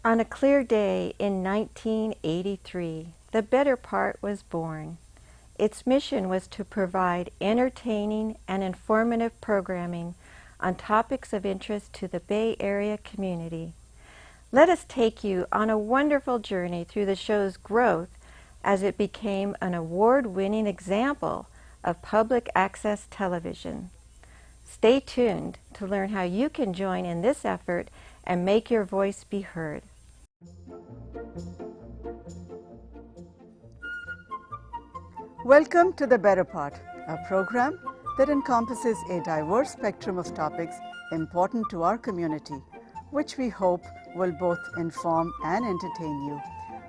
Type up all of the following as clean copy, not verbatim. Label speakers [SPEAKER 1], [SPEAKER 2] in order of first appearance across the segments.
[SPEAKER 1] On a clear day in 1983, the Better Part was born. Its mission was to provide entertaining and informative programming on topics of interest to the Bay Area community. Let us take you on a wonderful journey through the show's growth as it became an award-winning example of public access television. Stay tuned to learn how you can join in this effort and make your voice be heard.
[SPEAKER 2] Welcome to The Better Part, a program that encompasses a diverse spectrum of topics important to our community, which we hope will both inform and entertain you.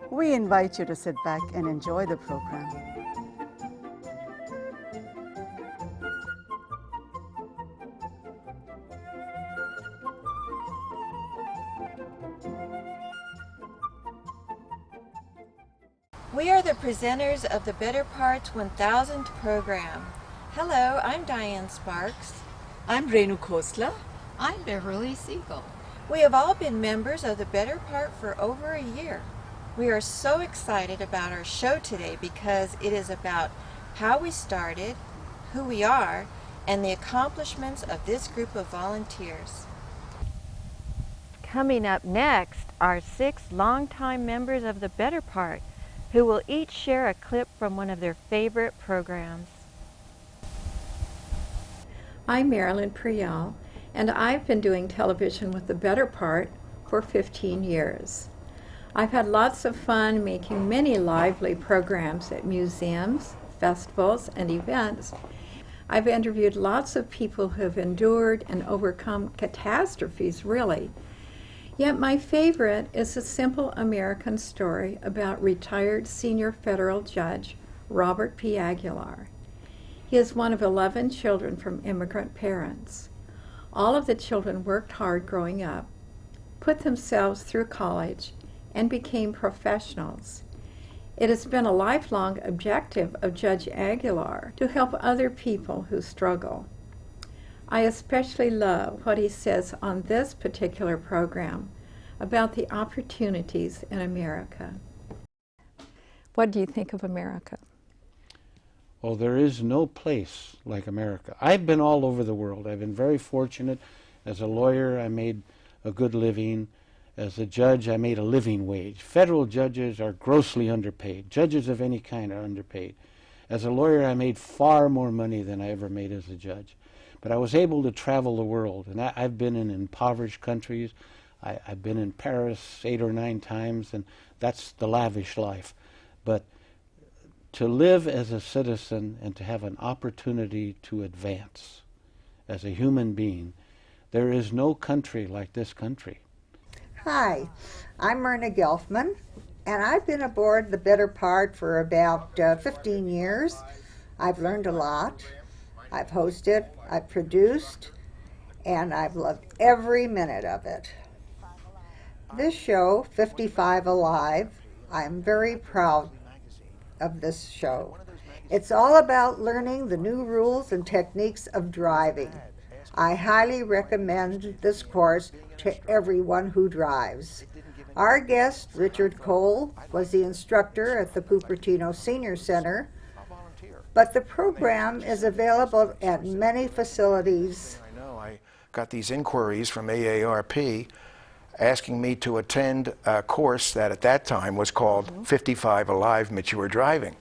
[SPEAKER 2] We invite you to sit back and enjoy the program.
[SPEAKER 1] We are the presenters of the Better Part's 1000th program. Hello, I'm Diane Sparks.
[SPEAKER 2] I'm Renu Khosla.
[SPEAKER 3] I'm Beverly Siegel.
[SPEAKER 1] We have all been members of the Better Part for over a year. We are so excited about our show today because it is about how we started, who we are, and the accomplishments of this group of volunteers. Coming up next are 6 longtime members of the Better Part who will each share a clip from one of their favorite programs.
[SPEAKER 3] I'm Marilyn Prial, and I've been doing television with the Better Part for 15 years. I've had lots of fun making many lively programs at museums, festivals, and events. I've interviewed lots of people who have endured and overcome catastrophes, really. Yet my favorite is a simple American story about retired senior federal judge Robert P. Aguilar. He is one of 11 children from immigrant parents. All of the children worked hard growing up, put themselves through college, and became professionals. It has been a lifelong objective of Judge Aguilar to help other people who struggle. I especially love what he says on this particular program about the opportunities in America. What do you think of America?
[SPEAKER 4] Well, there is no place like America. I've been all over the world. I've been very fortunate. As a lawyer, I made a good living. As a judge, I made a living wage. Federal judges are grossly underpaid. Judges of any kind are underpaid. As a lawyer, I made far more money than I ever made as a judge. But I was able to travel the world, and I've been in impoverished countries. I've been in Paris 8 or 9 times, and that's the lavish life. But to live as a citizen and to have an opportunity to advance as a human being, there is no country like this country.
[SPEAKER 5] Hi, I'm Myrna Gelfman, and I've been aboard the Better Part for about 15 years. I've learned a lot. I've hosted, I've produced, and I've loved every minute of it. This show, 55 Alive, I'm very proud of this show. It's all about learning the new rules and techniques of driving. I highly recommend this course to everyone who drives. Our guest, Richard Cole, was the instructor at the Cupertino Senior Center, but the program is available at many facilities.
[SPEAKER 6] I know I got these inquiries from AARP asking me to attend a course that at that time was called 55 Alive Mature Driving.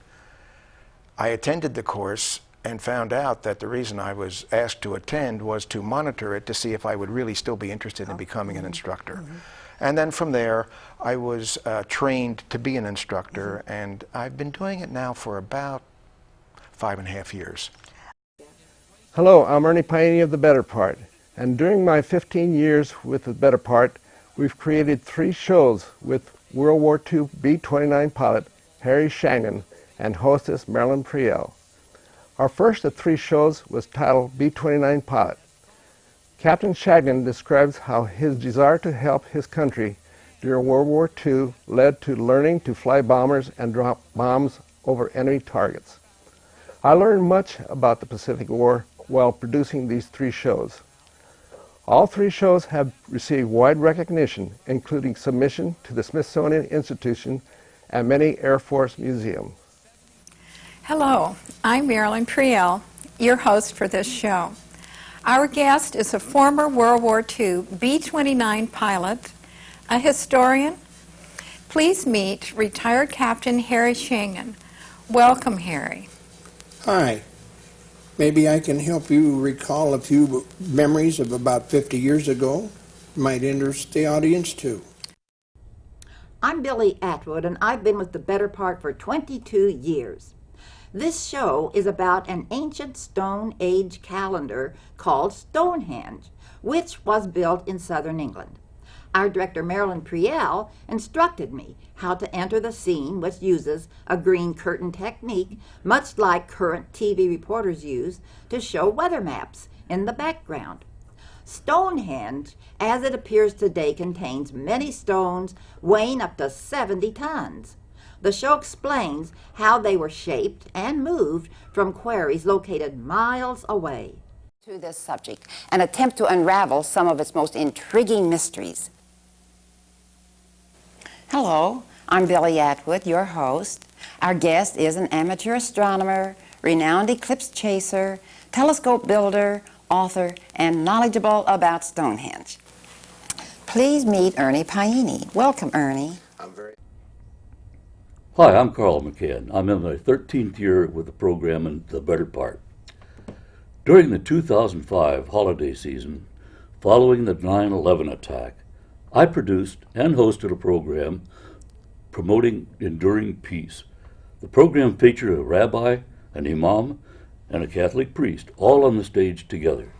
[SPEAKER 6] I attended the course and found out that the reason I was asked to attend was to monitor it to see if I would really still be interested in becoming an instructor. And then from there, I was trained to be an instructor, and I've been doing it now for about 5.5 years.
[SPEAKER 7] Hello, I'm Ernie Paine of The Better Part, and during my 15 years with The Better Part, we've created 3 shows with World War II B-29 pilot Harry Shannon and hostess Marilyn Priel. Our first of 3 shows was titled B-29 Pilot. Captain Shagnon describes how his desire to help his country during World War II led to learning to fly bombers and drop bombs over enemy targets. I learned much about the Pacific War while producing these 3 shows. All three shows have received wide recognition, including submission to the Smithsonian Institution and many Air Force museums.
[SPEAKER 3] Hello, I'm Marilyn Priel, your host for this show. Our guest is a former World War II B-29 pilot, a historian. Please meet retired Captain Harry Shangen. Welcome, Harry.
[SPEAKER 8] Hi. Maybe I can help you recall a few memories of about 50 years ago. Might interest the audience too.
[SPEAKER 9] I'm Billy Atwood, and I've been with the Better Part for 22 years. This show is about an ancient Stone Age calendar called Stonehenge, which was built in southern England. Our director, Marilyn Priel, instructed me how to enter the scene, which uses a green curtain technique, much like current TV reporters use to show weather maps in the background. Stonehenge, as it appears today, contains many stones weighing up to 70 tons. The show explains how they were shaped and moved from quarries located miles away.
[SPEAKER 10] To this subject and attempt to unravel some of its most intriguing mysteries. Hello, I'm Billy Atwood, your host. Our guest is an amateur astronomer, renowned eclipse chaser, telescope builder, author, and knowledgeable about Stonehenge. Please meet Ernie Paini. Welcome, Ernie.
[SPEAKER 11] Hi, I'm Carl McCann. I'm in my 13th year with the program in the Better Part. During the 2005 holiday season, following the 9/11 attack, I produced and hosted a program promoting enduring peace. The program featured a rabbi, an imam, and a Catholic priest, all on the stage together.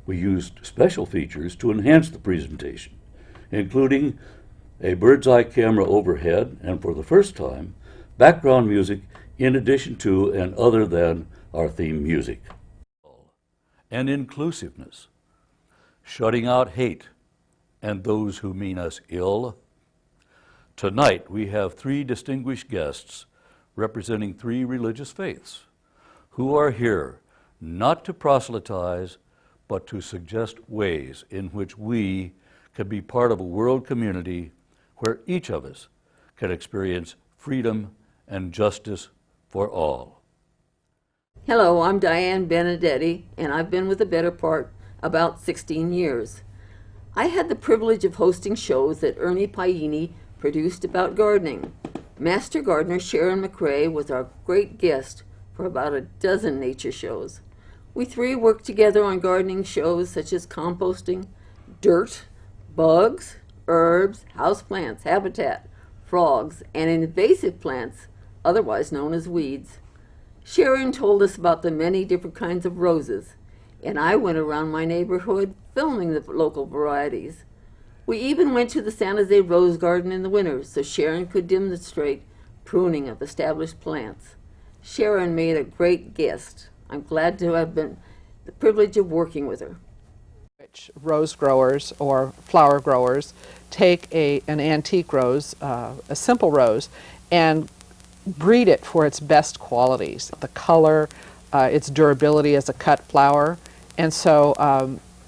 [SPEAKER 11] We used special features to enhance the presentation, including a bird's eye camera overhead, and for the first time, background music in addition to and other than our theme music. And inclusiveness, shutting out hate and those who mean us ill. Tonight we have three distinguished guests representing three religious faiths who are here not to proselytize but to suggest ways in which we can be part of a world community where each of us can experience freedom and justice for all.
[SPEAKER 12] Hello, I'm Diane Benedetti, and I've been with the Better Part about 16 years. I had the privilege of hosting shows that Ernie Paini produced about gardening. Master gardener Sharon McRae was our great guest for about a dozen nature shows. We three worked together on gardening shows such as composting, dirt, bugs, herbs, houseplants, habitat, frogs, and invasive plants, otherwise known as weeds. Sharon told us about the many different kinds of roses, and I went around my neighborhood filming the local varieties. We even went to the San Jose Rose Garden in the winter so Sharon could demonstrate pruning of established plants. Sharon made a great guest. I'm glad to have been the privilege of working with her.
[SPEAKER 13] Rose growers or flower growers take an antique rose, a simple rose, and breed it for its best qualities, the color, its durability as a cut flower. And so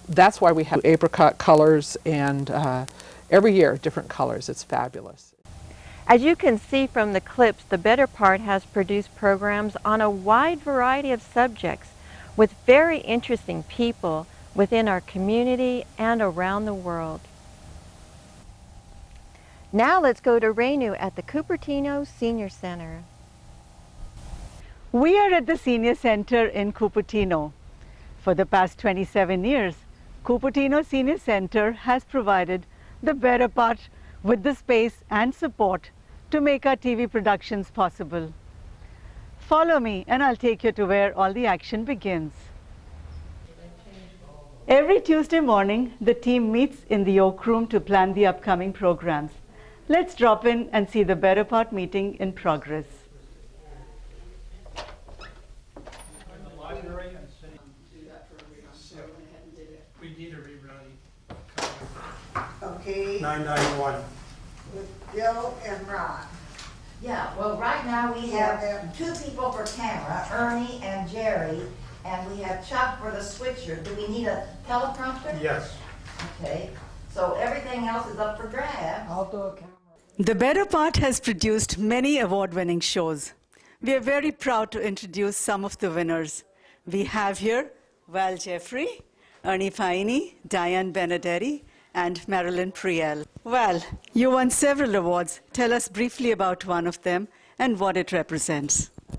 [SPEAKER 13] that's why we have apricot colors and every year different colors. It's fabulous.
[SPEAKER 1] As you can see from the clips, the Better Part has produced programs on a wide variety of subjects with very interesting people within our community and around the world. Now let's go to Renu at the Cupertino Senior Center.
[SPEAKER 2] We are at the Senior Center in Cupertino. For the past 27 years, Cupertino Senior Center has provided the Better Part with the space and support to make our TV productions possible. Follow me and I'll take you to where all the action begins. Every Tuesday morning, the team meets in the Oak Room to plan the upcoming programs. Let's drop in and see the Better Part meeting in progress.
[SPEAKER 8] We need a rewrite.
[SPEAKER 5] Okay,
[SPEAKER 8] 991.
[SPEAKER 5] with Bill and Ron.
[SPEAKER 9] Yeah, well, right now we have two people for camera, Ernie and Jerry, and we have Chuck for the switcher. Do we need a teleprompter?
[SPEAKER 14] Yes.
[SPEAKER 9] Okay, so everything else is up for grabs.
[SPEAKER 14] I'll do a camera.
[SPEAKER 2] The Better Part has produced many award-winning shows. We are very proud to introduce some of the winners. We have here Val Jeffrey, Ernie Paine, Diane Benedetti, and Marilyn Priel. Val, you won several awards. Tell us briefly about one of them and what it represents.
[SPEAKER 15] A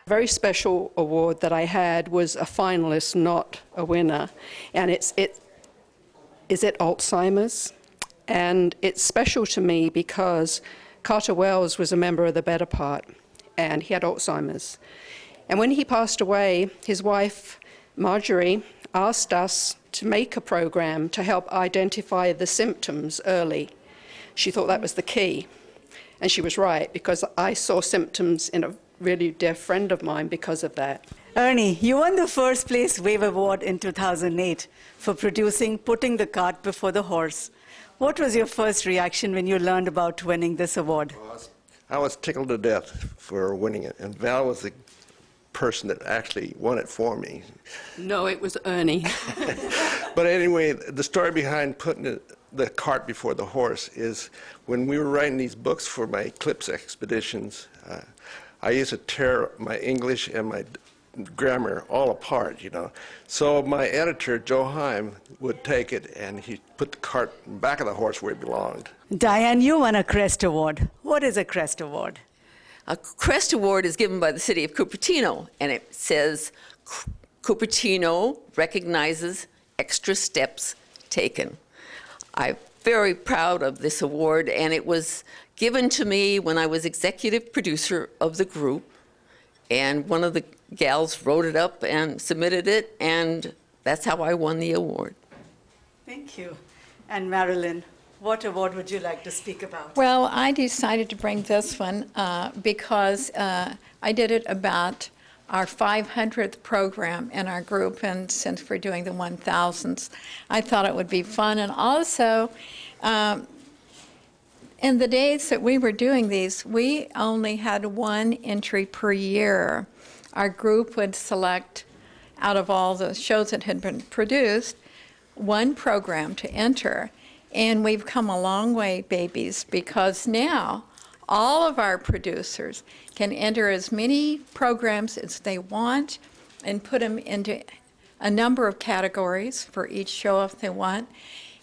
[SPEAKER 15] very special award that I had was a finalist, not a winner, and it is at Alzheimer's. And it's special to me because Carter Wells was a member of the Better Part, and he had Alzheimer's. And when he passed away, his wife, Marjorie, asked us to make a program to help identify the symptoms early. She thought that was the key. And she was right, because I saw symptoms in a really dear friend of mine because of that.
[SPEAKER 2] Ernie, you won the first place Wave Award in 2008 for producing Putting the Cart Before the Horse. What was your first reaction when you learned about winning this award?
[SPEAKER 16] I was tickled to death for winning it, and Val was the person that actually won it for me.
[SPEAKER 15] No, it was Ernie.
[SPEAKER 16] But anyway, the story behind putting the cart before the horse is when we were writing these books for my Eclipse expeditions, I used to tear my English and my grammar all apart, you know. So my editor, Joe Heim, would take it and he put the cart in the back of the horse where it belonged.
[SPEAKER 2] Diane, you won a Crest Award. What is a Crest Award?
[SPEAKER 12] A Crest Award is given by the city of Cupertino, and it says Cupertino recognizes extra steps taken. I'm very proud of this award, and it was given to me when I was executive producer of the group, and one of the gals wrote it up and submitted it, and that's how I won the award.
[SPEAKER 2] Thank you. And Marilyn, what award would you like to speak about?
[SPEAKER 3] Well, I decided to bring this one because I did it about our 500th program in our group, and since we're doing the 1000th, I thought it would be fun. And also, in the days that we were doing these, we only had one entry per year. Our group would select, out of all the shows that had been produced, one program to enter. And we've come a long way, babies, because now all of our producers can enter as many programs as they want and put them into a number of categories for each show if they want.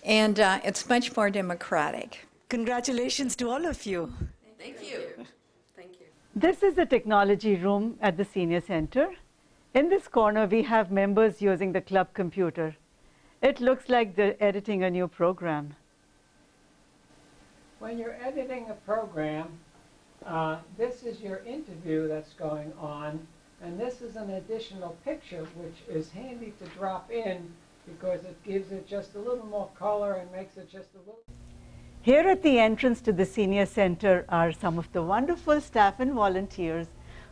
[SPEAKER 3] And it's much more democratic.
[SPEAKER 2] Congratulations to all of you.
[SPEAKER 12] Thank you. Thank you.
[SPEAKER 2] This is the technology room at the Senior Center. In this corner, we have members using the club computer. It looks like they're editing a new program.
[SPEAKER 14] When you're editing a program, this is your interview that's going on, and this is an additional picture which is handy to drop in because it gives it just a little more color and makes it just a little...
[SPEAKER 2] Here at the entrance to the Senior Center are some of the wonderful staff and volunteers.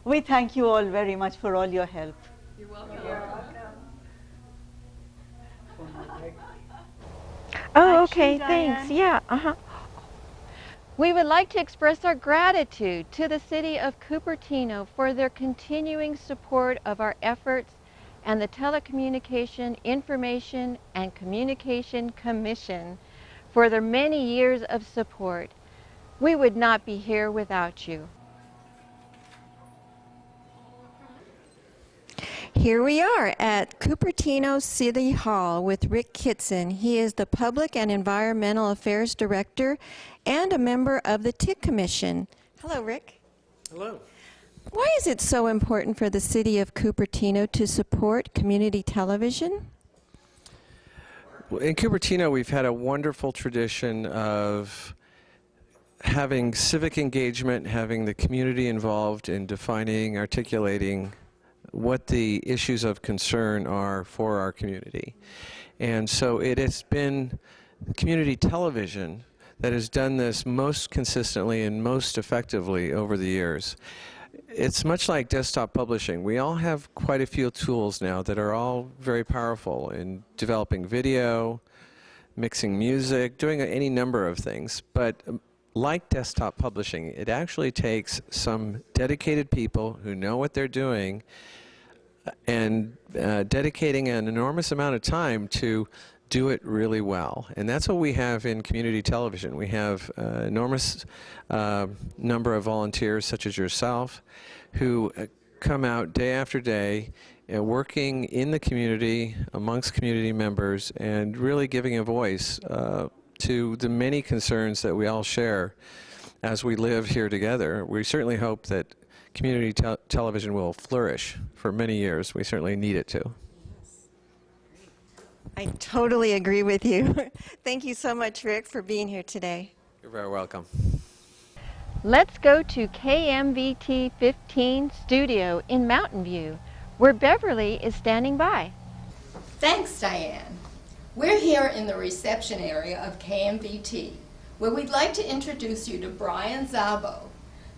[SPEAKER 2] We thank you all very much for all your help.
[SPEAKER 12] You're welcome.
[SPEAKER 1] Oh, okay, thanks. Yeah, We would like to express our gratitude to the City of Cupertino for their continuing support of our efforts and the Telecommunication, Information, and Communication Commission for their many years of support. We would not be here without you. Here we are at Cupertino City Hall with Rick Kitzen. He is the Public and Environmental Affairs Director and a member of the TIC Commission. Hello, Rick.
[SPEAKER 17] Hello.
[SPEAKER 1] Why is it so important for the City of Cupertino to support community television?
[SPEAKER 17] Well, in Cupertino, we've had a wonderful tradition of having civic engagement, having the community involved in defining, articulating what the issues of concern are for our community. And so it has been community television that has done this most consistently and most effectively over the years. It's much like desktop publishing. We all have quite a few tools now that are all very powerful in developing video, mixing music, doing any number of things. But like desktop publishing, it actually takes some dedicated people who know what they're doing and dedicating an enormous amount of time to do it really well. And that's what we have in community television. We have an enormous number of volunteers such as yourself who come out day after day working in the community amongst community members and really giving a voice to the many concerns that we all share as we live here together. We certainly hope that community television will flourish for many years. We certainly need it to.
[SPEAKER 1] I totally agree with you. Thank you so much, Rick, for being here today.
[SPEAKER 17] You're very welcome.
[SPEAKER 1] Let's go to KMVT 15 studio in Mountain View, where Beverly is standing by.
[SPEAKER 18] Thanks, Diane. We're here in the reception area of KMVT, where we'd like to introduce you to Brian Szabo,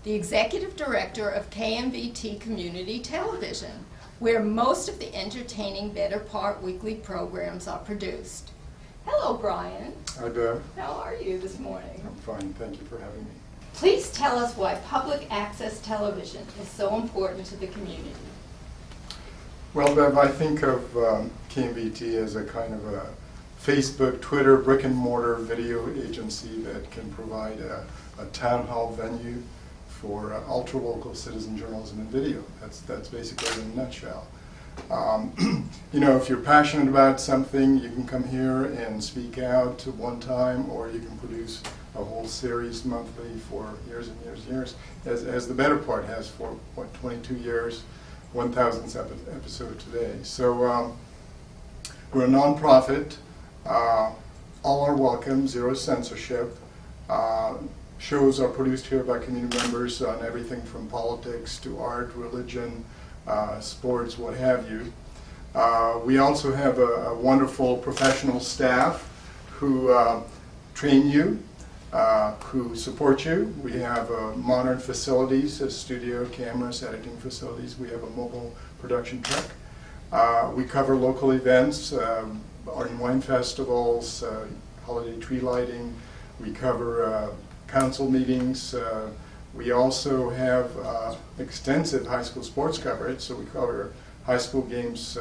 [SPEAKER 18] the Executive Director of KMVT Community Television, where most of the entertaining Better Part weekly programs are produced. Hello, Brian.
[SPEAKER 19] Hi, Bev.
[SPEAKER 18] How are you this morning?
[SPEAKER 19] I'm fine. Thank you for having me.
[SPEAKER 18] Please tell us why public access television is so important to the community.
[SPEAKER 19] Well, Bev, I think of KMVT as a kind of a Facebook, Twitter, brick and mortar video agency that can provide a town hall venue for ultra-local citizen journalism and video. That's basically in a nutshell. You know, if you're passionate about something, you can come here and speak out one time, or you can produce a whole series monthly for years and years and years, as the Better Part has for, 22 years, 1,000th episode today. So we're a nonprofit. All are welcome, zero censorship. Shows are produced here by community members on everything from politics to art, religion, sports, what have you. We also have a wonderful professional staff who train you, who support you. We have modern facilities, studio, cameras, editing facilities. We have a mobile production truck. We cover local events, art and wine festivals, holiday tree lighting. We cover council meetings. We also have extensive high school sports coverage, so we cover high school games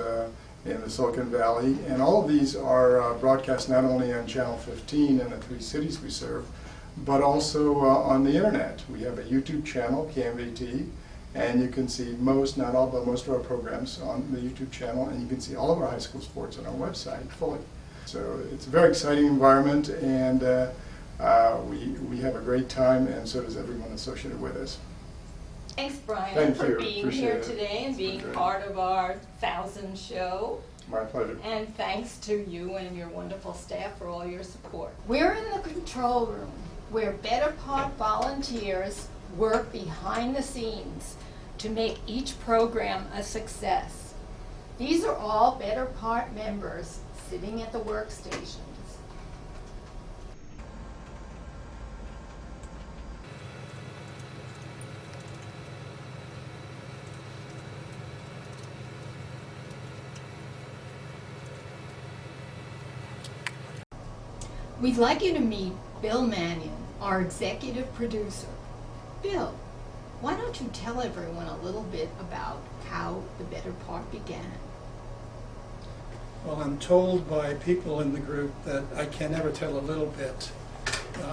[SPEAKER 19] in the Silicon Valley, and all of these are broadcast not only on Channel 15 in the 3 cities we serve, but also on the internet. We have a YouTube channel, KMVT, and you can see most, not all, but most of our programs on the YouTube channel, and you can see all of our high school sports on our website fully. So it's a very exciting environment, and we have a great time, and so does everyone associated with us.
[SPEAKER 18] Thanks, Brian,
[SPEAKER 19] Thank
[SPEAKER 18] for
[SPEAKER 19] you.
[SPEAKER 18] being
[SPEAKER 19] Appreciate
[SPEAKER 18] here
[SPEAKER 19] it.
[SPEAKER 18] today and being part of our 1,000 show.
[SPEAKER 19] My pleasure.
[SPEAKER 18] And thanks to you and your wonderful staff for all your support. We're in the control room, where Better Part volunteers work behind the scenes to make each program a success. These are all Better Part members sitting at the workstations. We'd like you to meet Bill Mannion, our executive producer. Bill, why don't you tell everyone a little bit about how the Better Part began?
[SPEAKER 20] Well, I'm told by people in the group that I can never tell a little bit.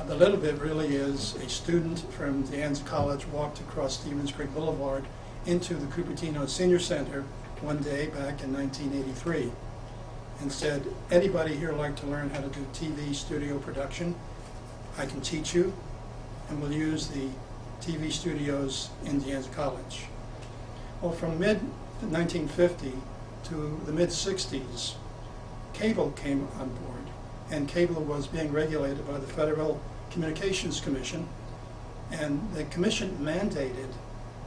[SPEAKER 20] The little bit really is a student from De Anza College walked across Stevens Creek Boulevard into the Cupertino Senior Center one day back in 1983 and said, anybody here like to learn how to do TV studio production? I can teach you, and we'll use the TV studios in De Anza College. Well, from mid-1950 to the mid-60s, cable came on board, and cable was being regulated by the Federal Communications Commission, and the commission mandated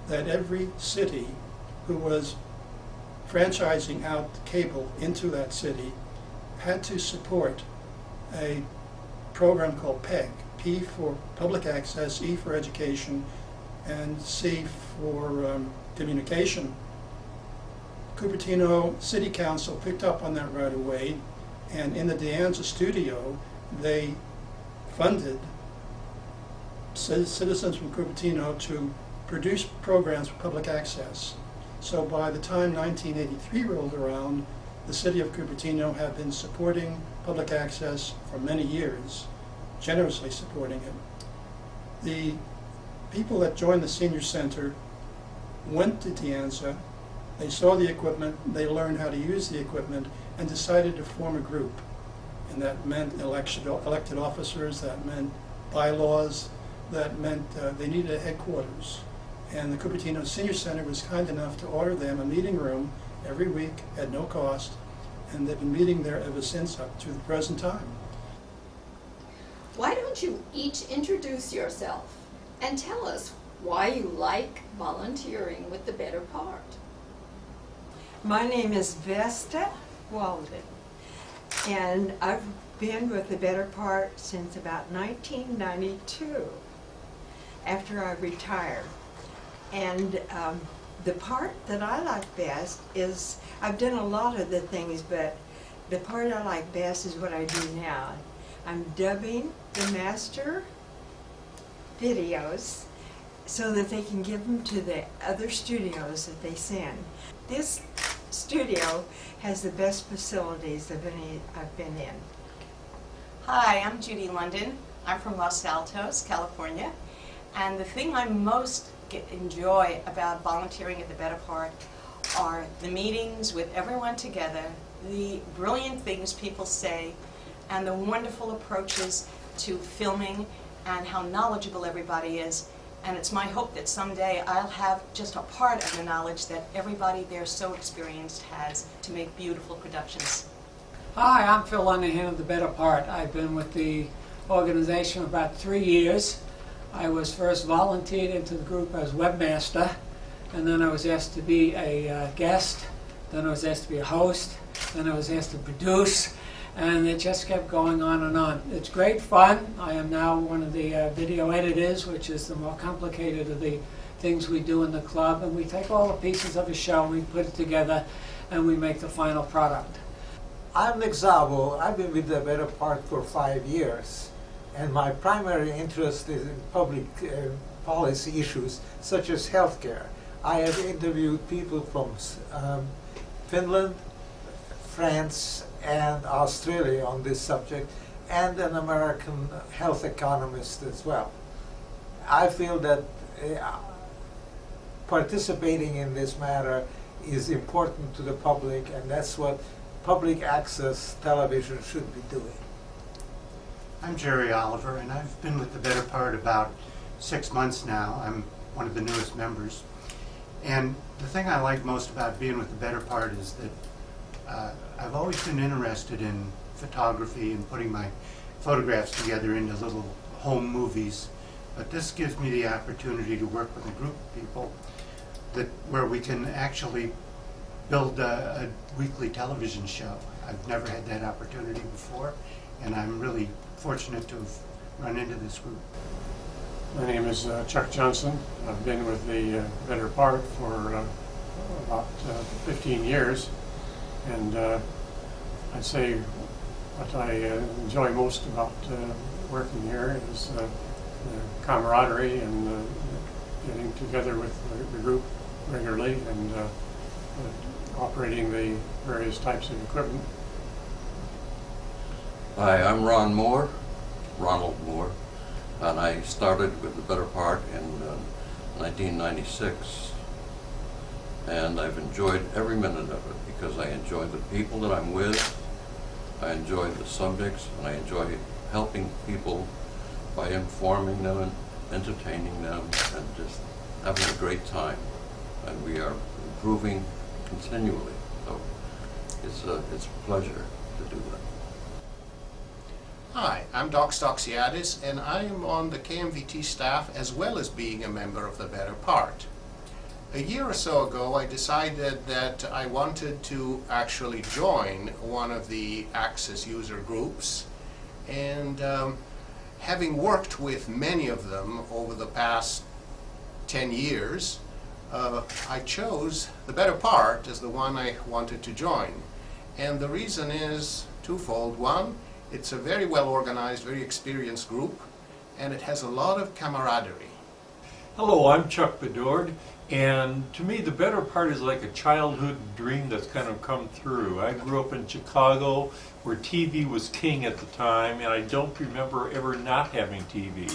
[SPEAKER 20] that every city who was franchising out cable into that city had to support a program called PEG, P for public access, E for education, and C for communication. Cupertino City Council picked up on that right away, and in the De Anza studio, they funded citizens from Cupertino to produce programs for public access. So by the time 1983 rolled around, the city of Cupertino had been supporting public access for many years, generously supporting it. The people that joined the senior center went to De Anza, they saw the equipment, they learned how to use the equipment, and decided to form a group. And that meant elected officers, that meant bylaws, that meant they needed a headquarters. And the Cupertino Senior Center was kind enough to order them a meeting room every week at no cost, and they've been meeting there ever since up to the present time.
[SPEAKER 18] Why don't you each introduce yourself and tell us why you like volunteering with the Better Part?
[SPEAKER 21] My name is Vesta Walden, and I've been with the Better Part since about 1992, after I retired. And the part that I like best is, I've done a lot of the things, but the part I like best is what I do now. I'm dubbing the master videos so that they can give them to the other studios that they send. This studio has the best facilities of any I've been in.
[SPEAKER 22] Hi, I'm Judy London. I'm from Los Altos, California. And the thing I most enjoy about volunteering at the Better Part are the meetings with everyone together, the brilliant things people say, and the wonderful approaches to filming and how knowledgeable everybody is. And it's my hope that someday I'll have just a part of the knowledge that everybody there so experienced has to make beautiful productions.
[SPEAKER 14] Hi, I'm Phil Linehan of the Better Part. I've been with the organization about 3 years. I was first volunteered into the group as webmaster, and then I was asked to be a guest, then I was asked to be a host, then I was asked to produce, and it just kept going on and on. It's great fun. I am now one of the video editors, which is the more complicated of the things we do in the club, and we take all the pieces of a show, we put it together, and we make the final product.
[SPEAKER 23] I'm Nick Szabo. I've been with the Better Part for 5 years, and my primary interest is in public policy issues such as healthcare. I have interviewed people from Finland, France, and Australia on this subject, and an American health economist as well. I feel that participating in this matter is important to the public, and that's what public access television should be doing.
[SPEAKER 24] I'm Jerry Oliver, and I've been with the Better Part about 6 months now. I'm one of the newest members. And the thing I like most about being with the Better Part is that I've always been interested in photography and putting my photographs together into little home movies. But this gives me the opportunity to work with a group of people where we can actually build a weekly television show. I've never had that opportunity before, and I'm really fortunate to have run into this group.
[SPEAKER 25] My name is Chuck Johnson. I've been with the Better Part for about 15 years, and I'd say what I enjoy most about working here is the camaraderie and getting together with the group regularly and operating the various types of equipment.
[SPEAKER 26] Hi, I'm Ronald Moore, and I started with the Better Part in 1996, and I've enjoyed every minute of it because I enjoy the people that I'm with, I enjoy the subjects, and I enjoy helping people by informing them and entertaining them and just having a great time. And we are improving continually, so it's a pleasure to do that.
[SPEAKER 27] Hi, I'm Doc Stoxiadis, and I am on the KMVT staff as well as being a member of the Better Part. A year or so ago, I decided that I wanted to actually join one of the Access user groups, and having worked with many of them over the past 10 years, I chose the Better Part as the one I wanted to join. And the reason is twofold. One, it's a very well organized, very experienced group, and it has a lot of camaraderie.
[SPEAKER 4] Hello, I'm Chuck Bedord, and to me the better part is like a childhood dream that's kind of come through. I grew up in Chicago where TV was king at the time, and I don't remember ever not having TV.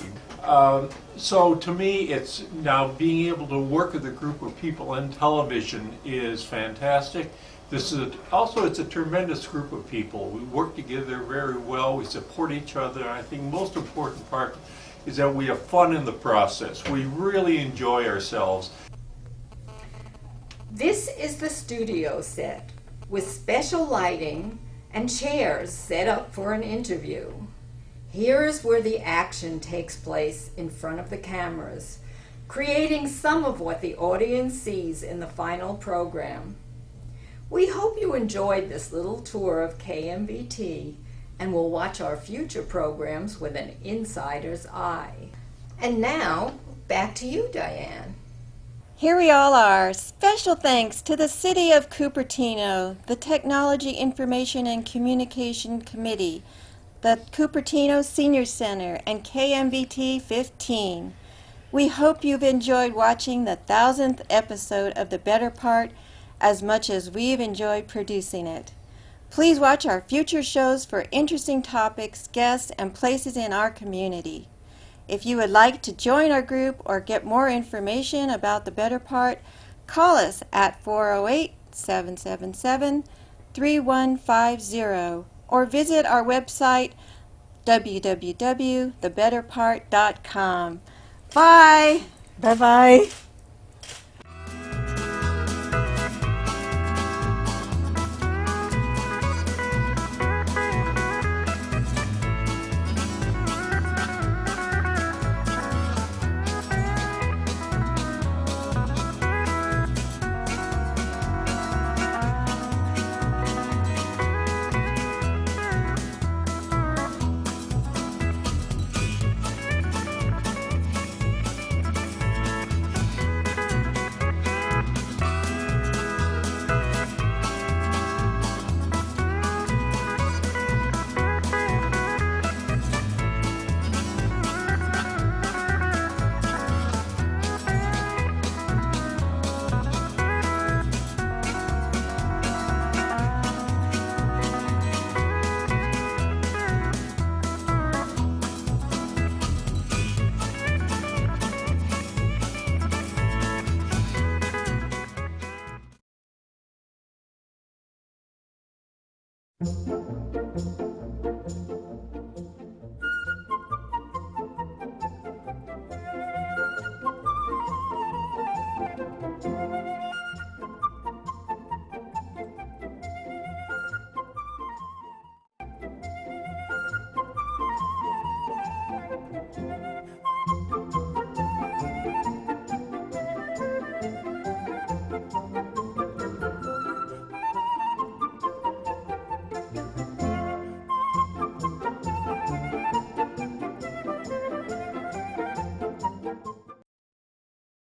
[SPEAKER 4] So to me, it's now being able to work with a group of people in television is fantastic. This is also, it's a tremendous group of people. We work together very well, we support each other, and I think most important part is that we have fun in the process. We really enjoy ourselves.
[SPEAKER 18] This is the studio set with special lighting and chairs set up for an interview. Here is where the action takes place in front of the cameras, creating some of what the audience sees in the final program. We hope you enjoyed this little tour of KMVT and will watch our future programs with an insider's eye. And now, back to you, Diane.
[SPEAKER 1] Here we all are. Special thanks to the City of Cupertino, the Technology Information and Communication Committee, the Cupertino Senior Center, and KMVT 15. We hope you've enjoyed watching the 1000th episode of The Better Part as much as we've enjoyed producing it. Please watch our future shows for interesting topics, guests, and places in our community. If you would like to join our group or get more information about The Better Part, call us at 408-777-3150 or visit our website www.thebetterpart.com. Bye! Bye-bye!